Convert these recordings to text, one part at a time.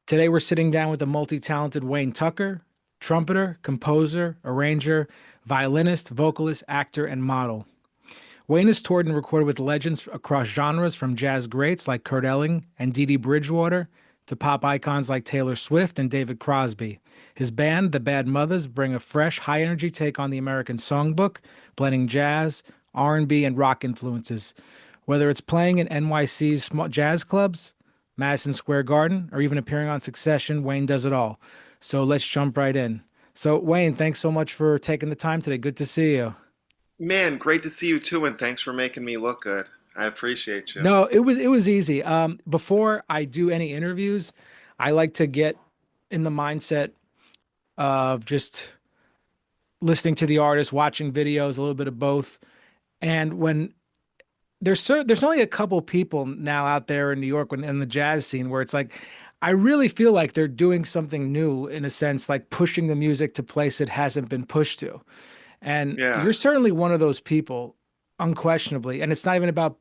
Today we're sitting down with the multi-talented Wayne Tucker, trumpeter, composer, arranger, violinist, vocalist, actor, and model. Wayne has toured and recorded with legends across genres from jazz greats like Kurt Elling and Dee Dee Bridgewater to pop icons like Taylor Swift and David Crosby. His band, the Bad Mothas, bring a fresh, high-energy take on the American Songbook, blending jazz, R&B, and rock influences. Whether it's playing in NYC's small jazz clubs, Madison Square Garden, or even appearing on Succession, Wayne does it all. So let's jump right in. So, Wayne, thanks so much for taking the time today. Good to see you. Man, great to see you too, and thanks for making me look good. I appreciate you. No, it was easy. Before I do any interviews, I like to get in the mindset of just listening to the artist, watching videos, a little bit of both. And when there's only a couple people now out there in New York when in the jazz scene where it's like I really feel like they're doing something new in a sense, like pushing the music to place it hasn't been pushed to. And Yeah, you're certainly one of those people, unquestionably. And it's not even about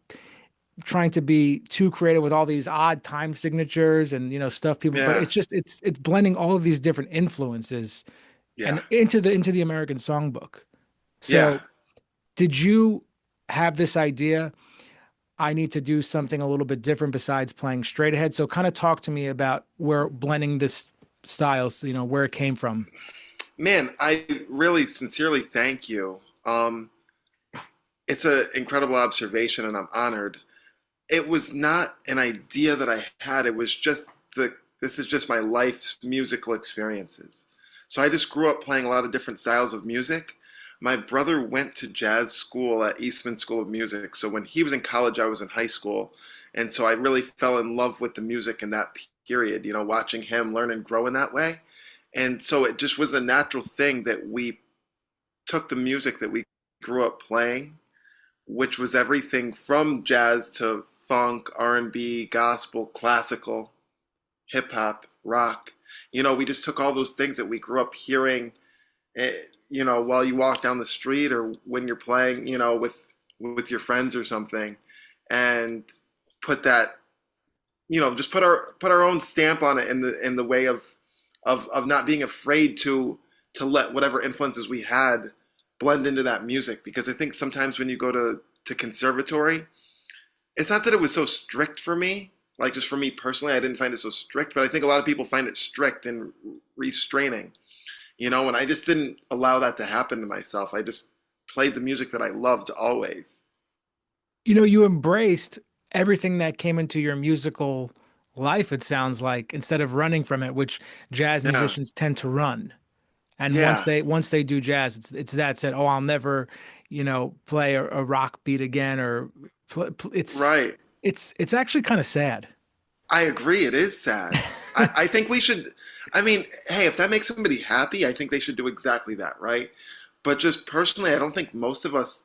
trying to be too creative with all these odd time signatures and stuff people, but yeah, it's blending all of these different influences yeah, and into the American Songbook. yeah. So did you have this idea? I need to do something a little bit different besides playing straight ahead. So kind of talk to me about where blending this styles, where it came from. Man, I really sincerely thank you. It's an incredible observation, and I'm honored. It was not an idea that I had. It was just this is just my life's musical experiences. So I just grew up playing a lot of different styles of music. My brother went to jazz school at Eastman School of Music. So when he was in college, I was in high school. And so I really fell in love with the music in that period, watching him learn and grow in that way. And so it just was a natural thing that we took the music that we grew up playing, which was everything from jazz to funk, R&B, gospel, classical, hip hop, rock. We just took all those things that we grew up hearing, while you walk down the street or when you're playing, with your friends or something, and put that, just put our own stamp on it in the way of not being afraid to let whatever influences we had blend into that music. Because I think sometimes when you go to conservatory, it's not that it was so strict for me. Like just for me personally, I didn't find it so strict, but I think a lot of people find it strict and restraining, and I just didn't allow that to happen to myself. I just played the music that I loved always. You embraced everything that came into your musical life, it sounds like, instead of running from it, which jazz Yeah, musicians tend to run. And once yeah, they do jazz, it's that said, oh, I'll never, play a rock beat again or right. it's actually kind of sad. I agree. It is sad. I think we should, I mean, hey, if that makes somebody happy, I think they should do exactly that, right? But just personally, I don't think most of us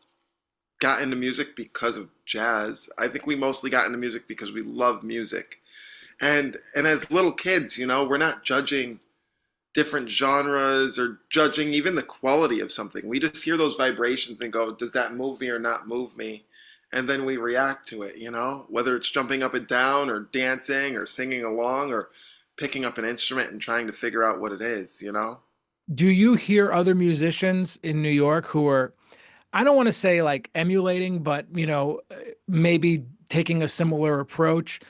got into music because of jazz. I think we mostly got into music because we love music. And as little kids, we're not judging different genres or judging even the quality of something. We just hear those vibrations and go, does that move me or not move me? And then we react to it, whether it's jumping up and down or dancing or singing along or picking up an instrument and trying to figure out what it is. Do you hear other musicians in New York who are, I don't want to say like emulating, but maybe taking a similar approach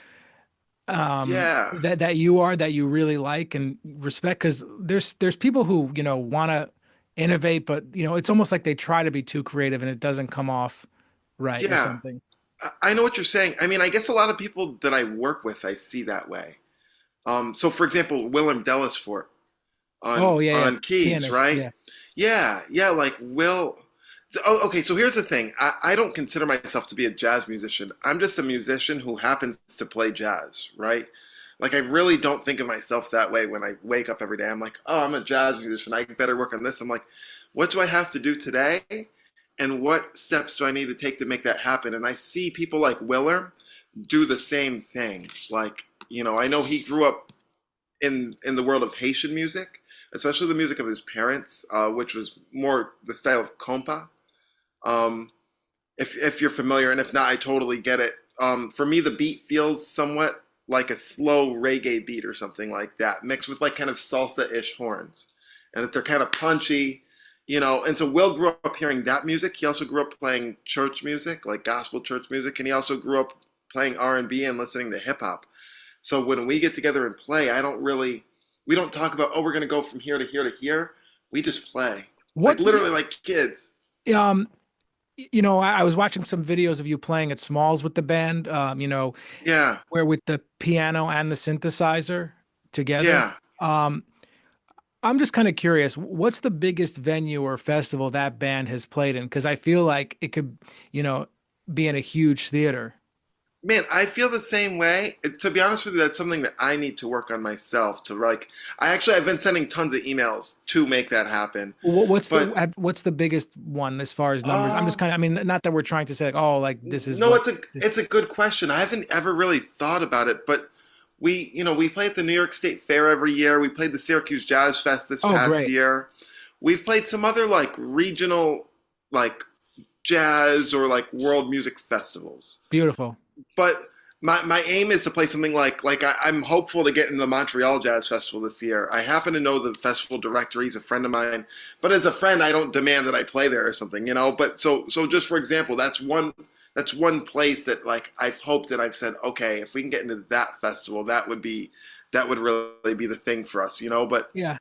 Yeah, that you really like and respect? Because there's people who want to innovate, but it's almost like they try to be too creative and it doesn't come off right or yeah. something. I know what you're saying. I mean, I guess a lot of people that I work with, I see that way. So for example, Willem Dellisfort Oh on yeah, yeah, on keys, pianist, right? yeah. Yeah, yeah, like Will. Oh, okay, so here's the thing. I don't consider myself to be a jazz musician. I'm just a musician who happens to play jazz, right? Like I really don't think of myself that way when I wake up every day. I'm like, oh, I'm a jazz musician. I better work on this. I'm like, what do I have to do today? And what steps do I need to take to make that happen? And I see people like Willer do the same thing. Like, I know he grew up in the world of Haitian music, especially the music of his parents, which was more the style of compa. Um, if you're familiar, and if not, I totally get it. For me, the beat feels somewhat. like a slow reggae beat or something like that, mixed with like kind of salsa-ish horns, and that they're kind of punchy, you know. And so Will grew up hearing that music. He also grew up playing church music, like gospel church music, and he also grew up playing R&B and listening to hip hop. So when we get together and play, we don't talk about, oh, we're gonna go from here to here to here. We just play, like What's literally like kids. um I was watching some videos of you playing at Smalls with the band, Yeah, where with the piano and the synthesizer together. yeah. Um, I'm just kind of curious, what's the biggest venue or festival that band has played in? Because I feel like it could, you know, be in a huge theater. Man, I feel the same way. To be honest with you, that's something that I need to work on myself. To like, I've been sending tons of emails to make that happen. But What's the biggest one as far as numbers? I'm just oh, kind of, I mean, not that we're trying to say like, oh, like this is no, what. it's a good question. I haven't ever really thought about it, but we play at the New York State Fair every year. We played the Syracuse Jazz Fest this Oh, past great, year. We've played some other like regional like jazz or like world music festivals. beautiful. But my aim is to play something I'm hopeful to get into the Montreal Jazz Festival this year. I happen to know the festival director; he's a friend of mine. But as a friend, I don't demand that I play there or something, you know. But so just for example, that's one place that like I've hoped and I've said, okay, if we can get into that festival, that would really be the thing for us, you know. But Yeah.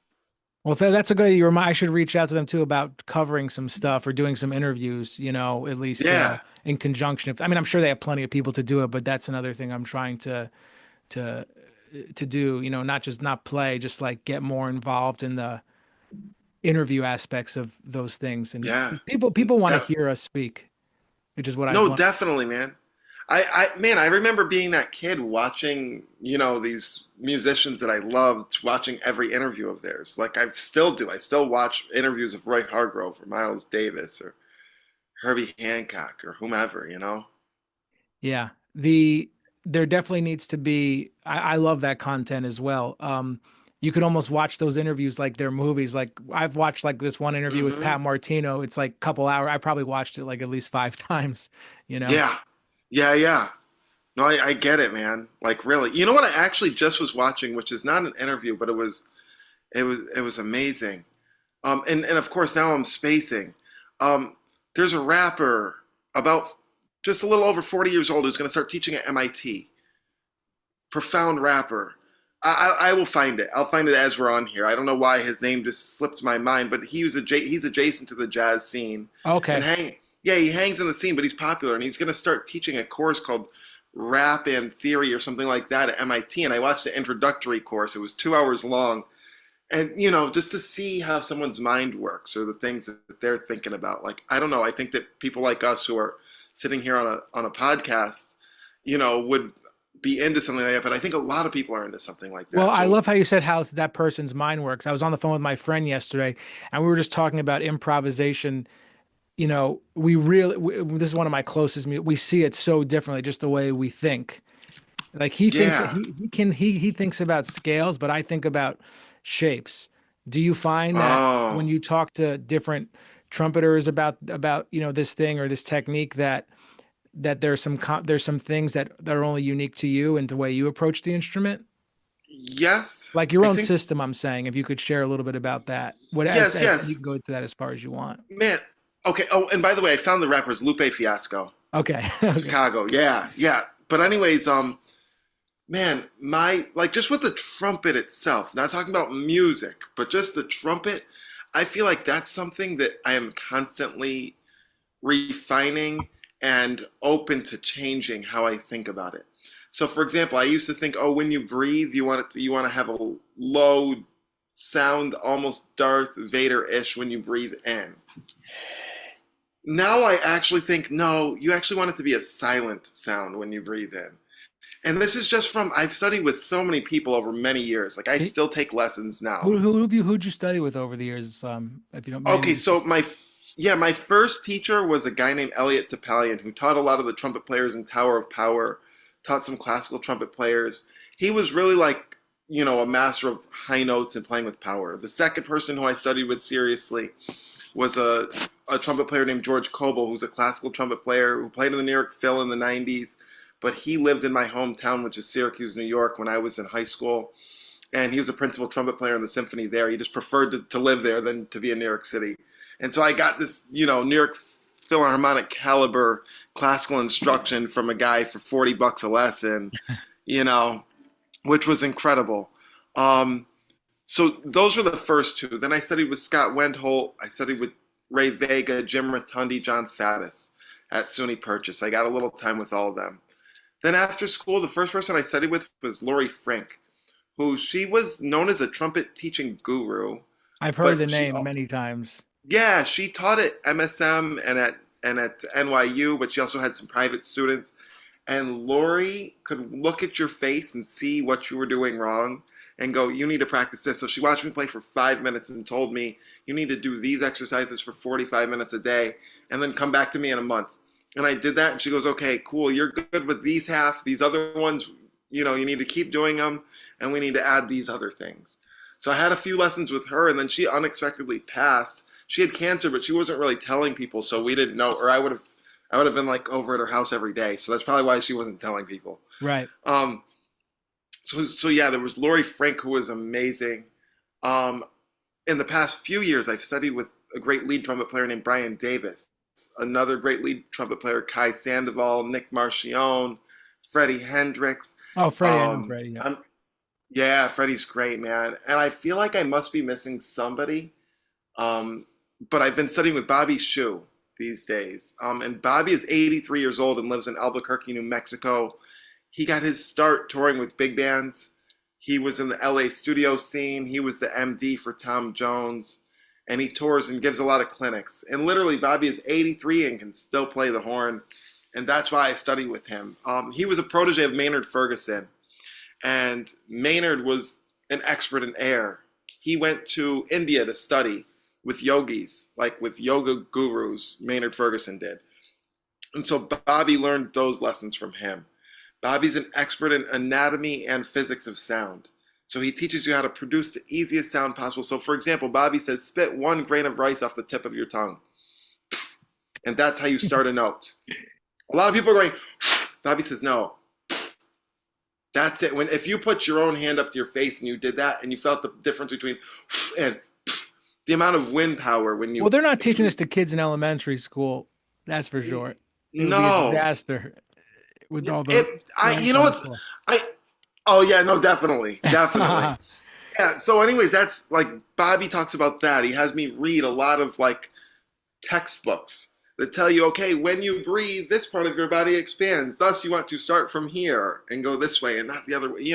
Well, that's a good. I should reach out to them too about covering some stuff or doing some interviews. At least yeah, in conjunction. I mean, I'm sure they have plenty of people to do it, but that's another thing I'm trying to to do. Not just not play, just like get more involved in the interview aspects of those things. And yeah. people want to That, hear us speak, which is what I no, want. definitely, man. Man, I remember being that kid watching, you know, these musicians that I loved, watching every interview of theirs. Like I still do. I still watch interviews of Roy Hargrove or Miles Davis or Herbie Hancock or whomever, you know? Yeah. There definitely needs to be I love that content as well. You could almost watch those interviews like they're movies. Like I've watched like this one interview with Hmm. Pat Martino. It's like a couple hour. I probably watched it like at least five times, you know? Yeah. Yeah, yeah. No, I get it, man. Like really. You know what I actually just was watching, which is not an interview, but it was amazing. And of course now I'm spacing. Um, there's a rapper about just a little over 40 years old who's going to start teaching at MIT. Profound rapper. I will find it. I'll find it as we're on here. I don't know why his name just slipped my mind, but he's adjacent to the jazz scene and Okay. he hangs in the scene, but he's popular and he's going to start teaching a course called Rap and Theory or something like that at MIT. And I watched the introductory course. It was 2 hours long, and you know, just to see how someone's mind works or the things that they're thinking about. Like I don't know. I think that people like us who are sitting here on a podcast, you know, would be into something like that. But I think a lot of people are into something like Well, that. I So love how you said how that person's mind works. I was on the phone with my friend yesterday and we were just talking about improvisation. This is one of my closest we see it so differently, just the way we think. Like he thinks yeah. he thinks about scales, but I think about shapes. Do you find that when Oh, you talk to different trumpeters about this thing or this technique that there's some things that are only unique to you and the way you approach the instrument? yes. Like your I own think system, I'm saying, if you could share a little bit about that. yes, And you yes. can go into that as far as you want. Man. Okay. Oh, and by the way, I found the rappers Lupe Fiasco, Okay. Okay. Chicago. Yeah, yeah. But anyways, man, my like just with the trumpet itself, not talking about music, but just the trumpet, I feel like that's something that I am constantly refining and open to changing how I think about it. So for example, I used to think, oh, when you breathe, you want to have a low sound, almost Darth Vader-ish when you breathe in. Now I actually think, no, you actually want it to be a silent sound when you breathe in. And this is just from I've studied with so many people over many years. Like I Okay. still take lessons now. Who'd you study with over the years? If you don't mind Okay, me. so my first teacher was a guy named Elliot Topalian who taught a lot of the trumpet players in Tower of Power, taught some classical trumpet players. He was really like, you know, a master of high notes and playing with power. The second person who I studied with seriously was a trumpet player named George Coble, who's a classical trumpet player who played in the New York Phil in the 90s, but he lived in my hometown, which is Syracuse, New York, when I was in high school. And he was a principal trumpet player in the symphony there. He just preferred to live there than to be in New York City. And so I got this, New York Philharmonic caliber classical instruction from a guy for $40 a lesson, which was incredible. So those were the first two. Then I studied with Scott Wendholt. I studied with Ray Vega, Jim Rotundi, John Faddis at SUNY Purchase. I got a little time with all of them. Then after school, the first person I studied with was Lori Frink, who she was known as a trumpet teaching guru. I've heard the name many times. Yeah, she taught at MSM and at NYU, but she also had some private students. And Lori could look at your face and see what you were doing wrong and go, you need to practice this. So she watched me play for 5 minutes and told me, you need to do these exercises for 45 minutes a day and then come back to me in a month. And I did that, and she goes, okay, cool, you're good with these half. These other ones, you need to keep doing them, and we need to add these other things. So I had a few lessons with her, and then she unexpectedly passed. She had cancer, but she wasn't really telling people, so we didn't know, or I would have been like over at her house every day. So that's probably why she wasn't telling people. Right. So yeah, there was Lori Frank, who was amazing. In the past few years, I've studied with a great lead trumpet player named Brian Davis, another great lead trumpet player, Kai Sandoval, Nick Marchione, Freddie Hendricks. Oh, Freddie, I know Freddie. Yeah. Yeah, Freddie's great, man. And I feel like I must be missing somebody. But I've been studying with Bobby Shu these days. And Bobby is 83 years old and lives in Albuquerque, New Mexico. He got his start touring with big bands. He was in the LA studio scene. He was the MD for Tom Jones. And he tours and gives a lot of clinics. And literally, Bobby is 83 and can still play the horn. And that's why I study with him. He was a protege of Maynard Ferguson. And Maynard was an expert in air. He went to India to study with yogis, like with yoga gurus, Maynard Ferguson did. And so Bobby learned those lessons from him. Bobby's an expert in anatomy and physics of sound. So he teaches you how to produce the easiest sound possible. So for example, Bobby says, spit 1 grain of rice off the tip of your tongue. And that's how you start a note. A lot of people are going, Bobby says, no. That's it. If you put your own hand up to your face and you did that and you felt the difference between and the amount of wind power when you... Well, they're not teaching this to kids in elementary school. That's for sure. It would be a disaster with all the... Oh, yeah, no, definitely. Definitely. Yeah, so anyways, that's like Bobby talks about that. He has me read a lot of like textbooks that tell you, okay, when you breathe, this part of your body expands. Thus, you want to start from here and go this way and not the other way,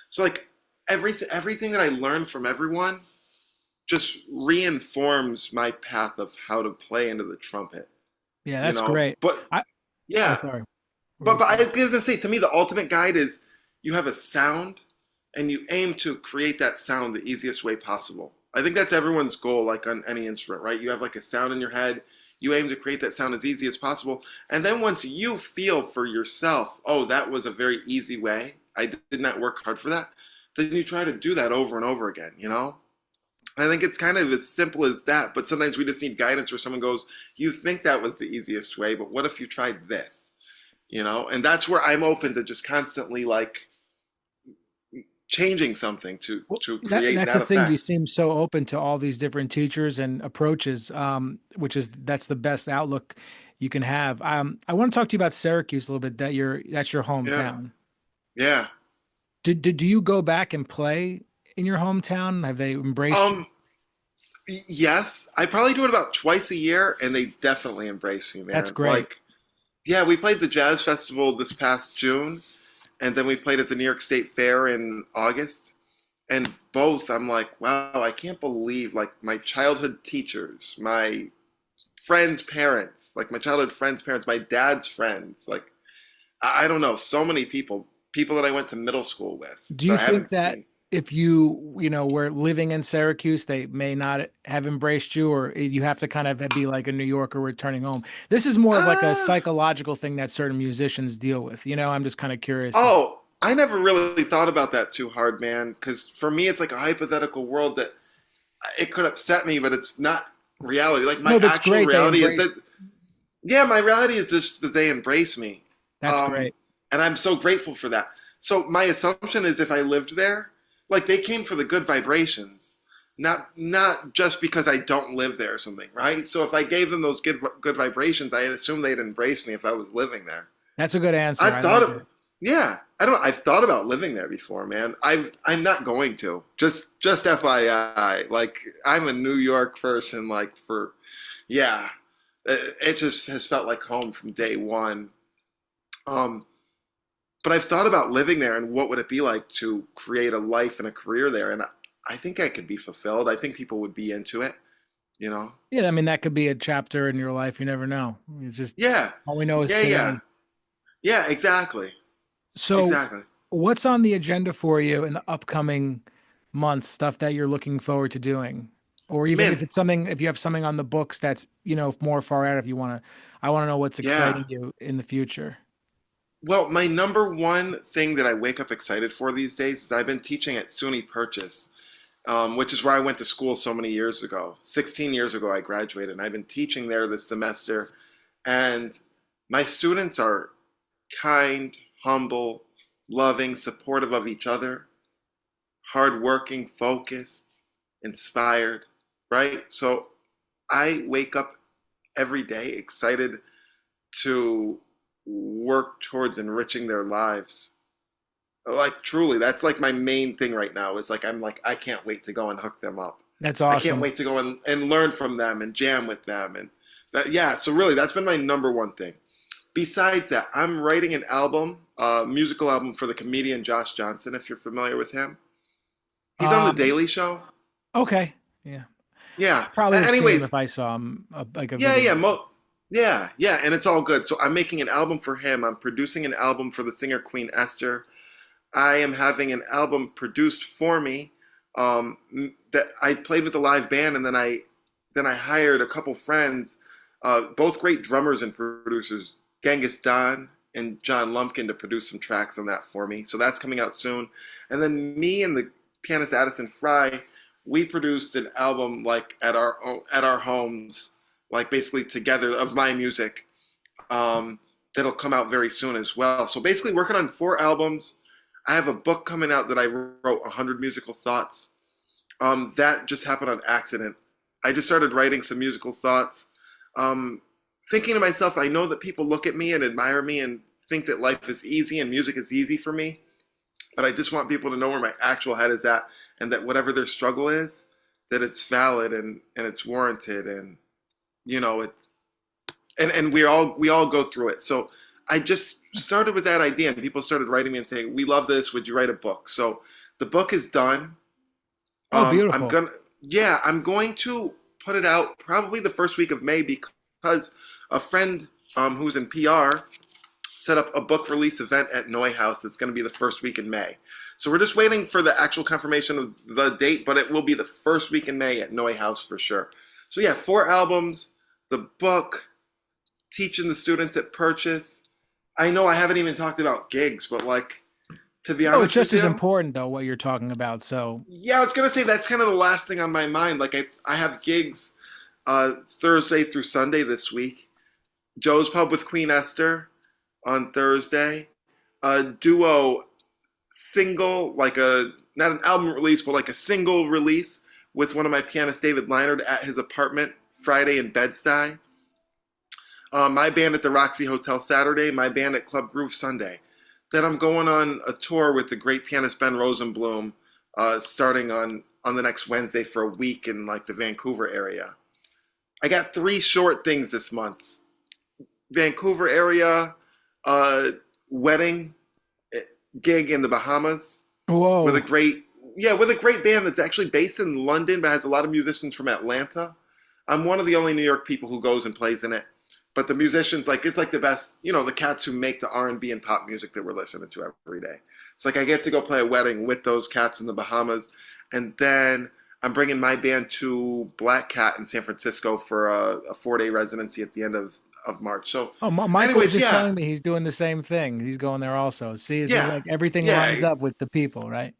So like everything that I learned from everyone just reinforms my path of how to play into the trumpet. Yeah, that's great. But yeah, sorry. But I was going to say, to me, the ultimate guide is you have a sound and you aim to create that sound the easiest way possible. I think that's everyone's goal, like on any instrument, right? You have like a sound in your head. You aim to create that sound as easy as possible. And then once you feel for yourself, oh, that was a very easy way. I did not work hard for that. Then you try to do that over and over again, I think it's kind of as simple as that. But sometimes we just need guidance where someone goes, you think that was the easiest way, but what if you tried this? And that's where I'm open to just constantly like changing something to create that's that the thing. effect. You seem so open to all these different teachers and approaches, that's the best outlook you can have. I want to talk to you about Syracuse a little bit. That's your hometown. Yeah. Do you go back and play in your hometown? Have they embraced you? Yes, I probably do it about twice a year, and they definitely embrace me, man. That's great. Yeah, we played the Jazz Festival this past June, and then we played at the New York State Fair in August. And both, I'm like, wow, I can't believe, like, my childhood teachers, my friends' parents, like my childhood friends' parents, my dad's friends, like, I don't know, so many people that I went to middle school with. Do you think that if you were living in Syracuse, they may not have embraced you, or you have to kind of be like a New Yorker returning home? This is more of like a psychological thing that certain musicians deal with. I'm just kind of curious. Oh, I never really thought about that too hard, man. Because for me, it's like a hypothetical world that it could upset me, but it's not reality. Like my actual reality is that, yeah, my reality is just that they embrace me. That's great. And I'm so grateful for that. So my assumption is if I lived there, like they came for the good vibrations, not just because I don't live there or something, right? So if I gave them those good vibrations, I assume they'd embrace me if I was living there. That's a good answer. I've I thought like of, it. yeah, I don't know. I've thought about living there before, man. I'm not going to. Just FYI, like I'm a New York person. Like for, yeah, it just has felt like home from day one. Um, but I've thought about living there and what would it be like to create a life and a career there, and I think I could be fulfilled. I think people would be into it, you know? Yeah, I mean that could be a chapter in your life. You never know. It's just Yeah, all we know is yeah, today. yeah, exactly, So, exactly. what's on the agenda for you in the upcoming months? Stuff that you're looking forward to doing, or even Man, if it's something, if you have something on the books that's more far out. If you want to, I want to know what's yeah. exciting you in the future. Well, my number one thing that I wake up excited for these days is I've been teaching at SUNY Purchase, which is where I went to school so many years ago. 16 years ago, I graduated, and I've been teaching there this semester. And my students are kind, humble, loving, supportive of each other, hardworking, focused, inspired, right? So I wake up every day excited to work towards enriching their lives. Like truly, that's like my main thing right now is like I'm like I can't wait to go and hook them up. That's I can't awesome. wait to go and learn from them and jam with them and that yeah, so really that's been my number one thing. Besides that, I'm writing an album, a musical album for the comedian Josh Johnson, if you're familiar with him. He's on the Um, Daily Show. okay, yeah, Yeah. probably have seen him if Anyways, I saw him like a yeah, video. yeah, and it's all good. So I'm making an album for him. I'm producing an album for the singer Queen Esther. I am having an album produced for me that I played with a live band, and then I hired a couple friends, both great drummers and producers, Genghis Don and John Lumpkin, to produce some tracks on that for me. So that's coming out soon. And then me and the pianist Addison Fry, we produced an album like at our homes, like basically together of my music. That'll come out very soon as well. So basically, working on 4 albums. I have a book coming out that I wrote, 100 Musical Thoughts. That just happened on accident. I just started writing some musical thoughts, thinking to myself, I know that people look at me and admire me and think that life is easy and music is easy for me, but I just want people to know where my actual head is at and that whatever their struggle is, that it's valid and it's warranted and you know it and we all go through it. So I just started with that idea, and people started writing me and saying, "We love this. Would you write a book?" So the book is done. Oh, I'm beautiful. gonna, yeah, I'm going to put it out probably the first week of May because a friend who's in PR set up a book release event at Noy House. It's going to be the first week in May. So we're just waiting for the actual confirmation of the date, but it will be the first week in May at Noy House for sure. So yeah, 4 albums, the book, teaching the students at Purchase. I know I haven't even talked about gigs, but like to be No, it's honest with just as you, important though what you're talking about. So, yeah, I was gonna say that's kind of the last thing on my mind. Like I have gigs Thursday through Sunday this week. Joe's Pub with Queen Esther on Thursday. A duo single, like a not an album release, but like a single release with one of my pianists, David Leinard, at his apartment Friday in Bed-Stuy. My band at the Roxy Hotel Saturday, my band at Club Groove Sunday. Then I'm going on a tour with the great pianist Ben Rosenblum, starting on the next Wednesday for a week in like the Vancouver area. I got 3 short things this month. Vancouver area, wedding gig in the Bahamas with a whoa. great with a great band that's actually based in London but has a lot of musicians from Atlanta. I'm one of the only New York people who goes and plays in it. But the musicians, like it's like the best, the cats who make the R&B and pop music that we're listening to every day. It's like I get to go play a wedding with those cats in the Bahamas, and then I'm bringing my band to Black Cat in San Francisco for a 4-day residency at the end of March. So, Oh, Michael was anyways, just yeah, telling me he's doing the same thing. He's going there also. See, it's just yeah, like everything lines yeah, up with the people, right?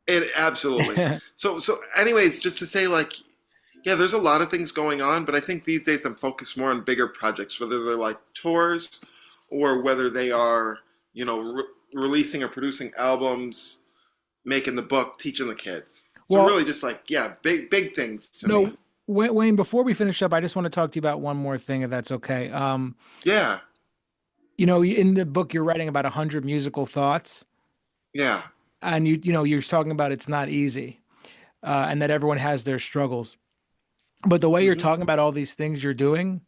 it absolutely. So, anyways, just to say, like, yeah, there's a lot of things going on, but I think these days I'm focused more on bigger projects, whether they're like tours or whether they are, releasing or producing albums, making the book, teaching the kids. So Well, really, just like yeah, big things to me. no, Wayne, before we finish up, I just want to talk to you about one more thing, if that's okay. Yeah, In the book, you're writing about 100 musical thoughts, yeah, and you're talking about it's not easy, and that everyone has their struggles. But the way you're hmm talking about all these things you're doing,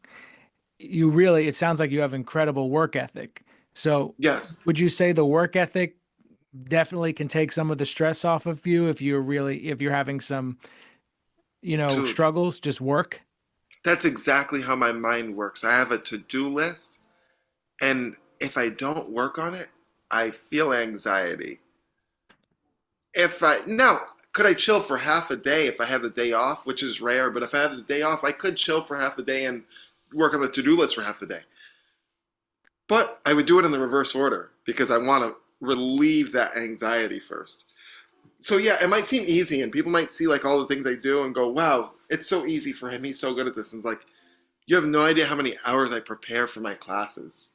you really, it sounds like you have incredible work ethic. So, yes. would you say the work ethic definitely can take some of the stress off of you if you're having some, Dude, struggles, just work? that's exactly how my mind works. I have a to-do list, and if I don't work on it, I feel anxiety. If I now could I chill for half a day if I had the day off, which is rare, but if I had the day off, I could chill for half a day and work on the to-do list for half the day. But I would do it in the reverse order because I want to relieve that anxiety first. So yeah, it might seem easy and people might see like all the things I do and go, "Wow, it's so easy for him. He's so good at this." And it's like, you have no idea how many hours I prepare for my classes.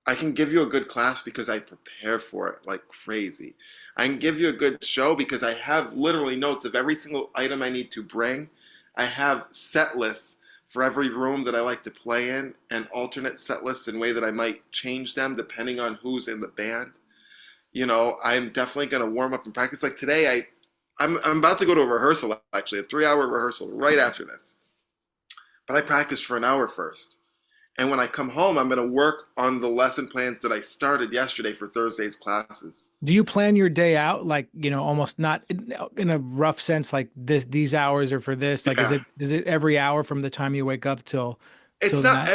I can give you a good class because I prepare for it like crazy. I can give you a good show because I have literally notes of every single item I need to bring. I have set lists for every room that I like to play in and alternate set lists in a way that I might change them depending on who's in the band. I'm definitely going to warm up and practice. Like today, I'm about to go to a rehearsal, actually, a 3 hour rehearsal right after this. But I practiced for an hour first. And when I come home, I'm going to work on the lesson plans that I started yesterday for Thursday's classes. Do you plan your day out like, almost not in a rough sense, like these hours are for this? Like, Yeah. is it every hour from the time you wake up till It's not that?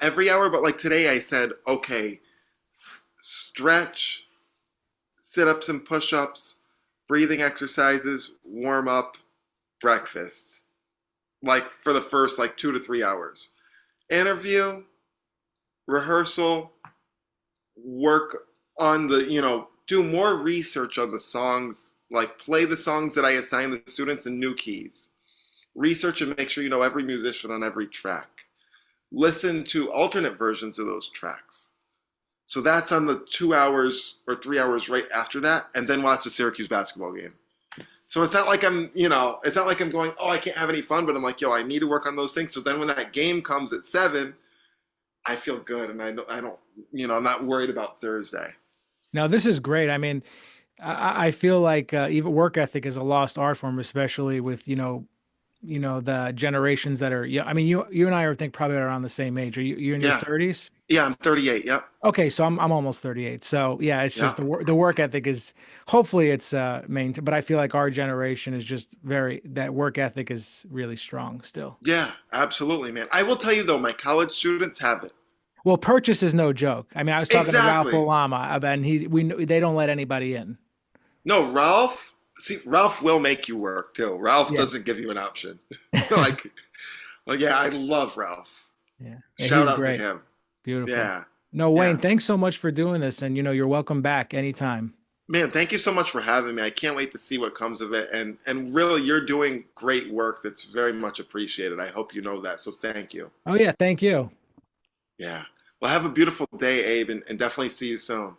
every hour, but like today I said, okay, stretch, sit ups and push ups, breathing exercises, warm up, breakfast. Like for the first like 2 to 3 hours. Interview, rehearsal, work on do more research on the songs, like play the songs that I assign the students in new keys. Research and make sure you know every musician on every track. Listen to alternate versions of those tracks. So that's on the 2 hours or 3 hours right after that, and then watch the Syracuse basketball game. So it's not like it's not like I'm going, oh, I can't have any fun, but I'm like, yo, I need to work on those things. So then when that game comes at 7, I feel good, and I don't, I'm not worried about Thursday. Now, this is great. I mean, I feel like even work ethic is a lost art form, especially with, the generations that are, yeah. I mean, you and I are, I think, probably around the same age. Are you in your Yeah, 30s? yeah, I'm 38. Yep, Okay, so I'm almost 38. So yeah, it's yeah, just the work ethic is hopefully it's maintained, but I feel like our generation is just that work ethic is really strong still. yeah, absolutely, man. I will tell you though, my college students have it. Well, purchase is no joke. I mean, I was talking to Ralph Exactly. Olama, and they don't let anybody in. No, Ralph. See, Ralph will make you work too. Ralph Yeah. doesn't give you an option. like, like, yeah, I love Ralph. Yeah. Yeah, Shout he's out to great. him. Beautiful. Yeah, No, yeah. Wayne, thanks so much for doing this. And you're welcome back anytime. Man, thank you so much for having me. I can't wait to see what comes of it. And really, you're doing great work that's very much appreciated. I hope you know that. So thank you. Oh yeah, thank you. Yeah. Well, have a beautiful day, Abe, and definitely see you soon.